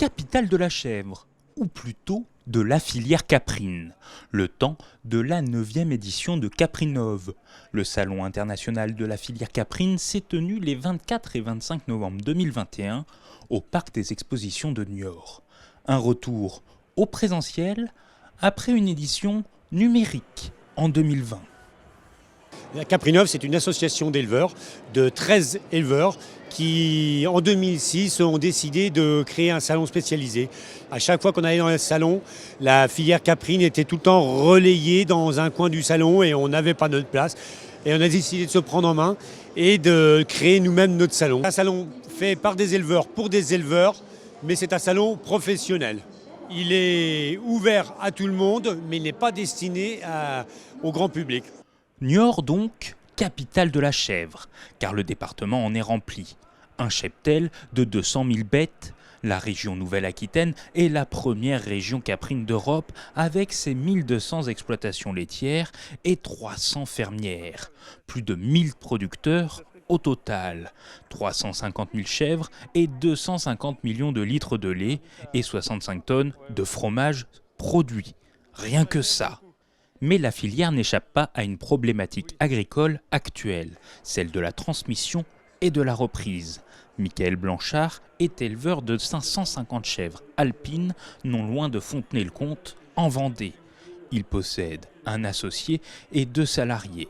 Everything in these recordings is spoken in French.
capitale de la chèvre, ou plutôt de la filière caprine, le temps de la 9e édition de Caprinov. Le salon international de la filière caprine s'est tenu les 24 et 25 novembre 2021 au parc des expositions de Niort. Un retour au présentiel après une édition numérique en 2020. La Caprinov, c'est une association d'éleveurs, de 13 éleveurs qui, en 2006, ont décidé de créer un salon spécialisé. À chaque fois qu'on allait dans un salon, la filière caprine était tout le temps relayée dans un coin du salon et on n'avait pas notre place. Et on a décidé de se prendre en main et de créer nous-mêmes notre salon. Un salon fait par des éleveurs pour des éleveurs, mais c'est un salon professionnel. Il est ouvert à tout le monde, mais il n'est pas destiné au grand public. Niort donc, capitale de la chèvre, car le département en est rempli. Un cheptel de 200 000 bêtes, la région Nouvelle-Aquitaine est la première région caprine d'Europe avec ses 1200 exploitations laitières et 300 fermières. Plus de 1000 producteurs au total, 350 000 chèvres et 250 millions de litres de lait et 65 tonnes de fromage produit. Rien que ça. Mais la filière n'échappe pas à une problématique agricole actuelle, celle de la transmission et de la reprise. Michael Blanchard est éleveur de 550 chèvres alpines, non loin de Fontenay-le-Comte, en Vendée. Il possède un associé et 2 salariés.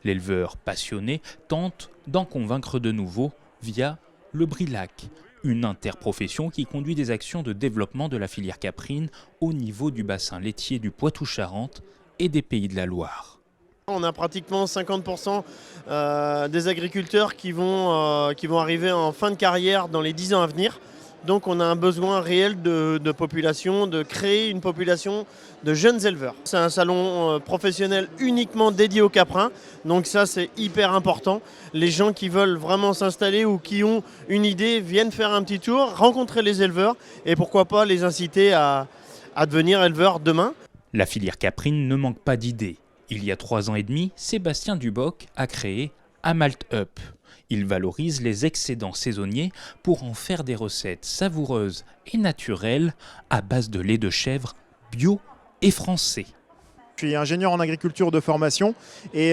L'éleveur passionné tente d'en convaincre de nouveau via le Brilac, une interprofession qui conduit des actions de développement de la filière caprine au niveau du bassin laitier du Poitou-Charentes et des Pays de la Loire. On a pratiquement 50% des agriculteurs qui vont arriver en fin de carrière dans les 10 ans à venir. Donc on a un besoin réel de population, de créer une population de jeunes éleveurs. C'est un salon professionnel uniquement dédié aux caprins, donc ça c'est hyper important. Les gens qui veulent vraiment s'installer ou qui ont une idée viennent faire un petit tour, rencontrer les éleveurs et pourquoi pas les inciter à devenir éleveurs demain. La filière caprine ne manque pas d'idées. Il y a 3 ans et demi, Sébastien Duboc a créé Amalt Up. Il valorise les excédents saisonniers pour en faire des recettes savoureuses et naturelles à base de lait de chèvre bio et français. Je suis ingénieur en agriculture de formation et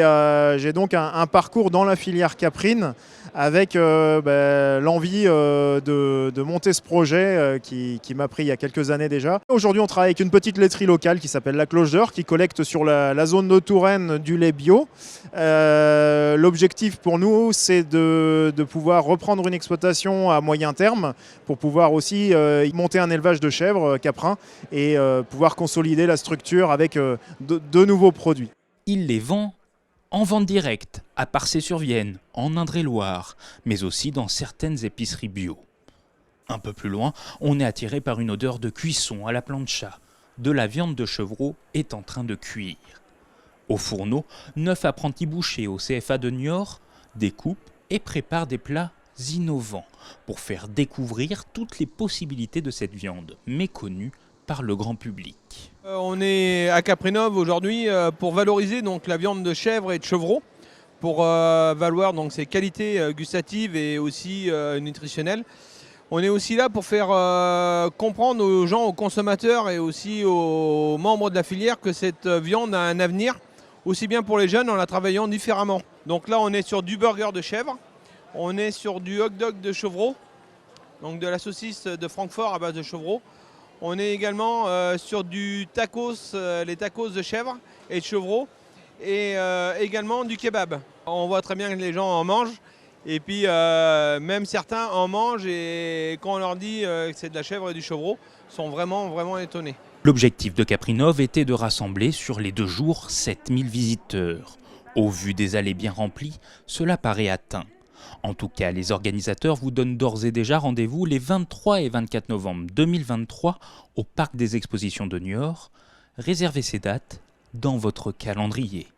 j'ai donc un parcours dans la filière caprine avec l'envie de monter ce projet qui m'a pris il y a quelques années déjà. Aujourd'hui, on travaille avec une petite laiterie locale qui s'appelle La Cloche d'Or qui collecte sur la zone de Touraine du lait bio. L'objectif pour nous, c'est de pouvoir reprendre une exploitation à moyen terme pour pouvoir aussi monter un élevage de chèvres caprins et pouvoir consolider la structure avec de nouveaux produits. Il les vend en vente directe, à Parcé-sur-Vienne, en Indre-et-Loire, mais aussi dans certaines épiceries bio. Un peu plus loin, on est attiré par une odeur de cuisson à la plancha. De la viande de chevreau est en train de cuire. Au fourneau, 9 apprentis bouchers au CFA de Niort découpent et préparent des plats innovants pour faire découvrir toutes les possibilités de cette viande méconnue par le grand public. On est à Caprinov aujourd'hui pour valoriser donc la viande de chèvre et de chevreau, pour valoir donc ses qualités gustatives et aussi nutritionnelles. On est aussi là pour faire comprendre aux gens, aux consommateurs et aussi aux membres de la filière que cette viande a un avenir, aussi bien pour les jeunes en la travaillant différemment. Donc là on est sur du burger de chèvre, on est sur du hot dog de chevreau, donc de la saucisse de Francfort à base de chevreau. On est également sur du tacos, les tacos de chèvre et de chevreau, et également du kebab. On voit très bien que les gens en mangent, et puis même certains en mangent, et quand on leur dit que c'est de la chèvre et du chevreau, sont vraiment étonnés. L'objectif de Caprinov était de rassembler sur les 2 jours 7000 visiteurs. Au vu des allées bien remplies, cela paraît atteint. En tout cas, les organisateurs vous donnent d'ores et déjà rendez-vous les 23 et 24 novembre 2023 au Parc des Expositions de Niort. Réservez ces dates dans votre calendrier.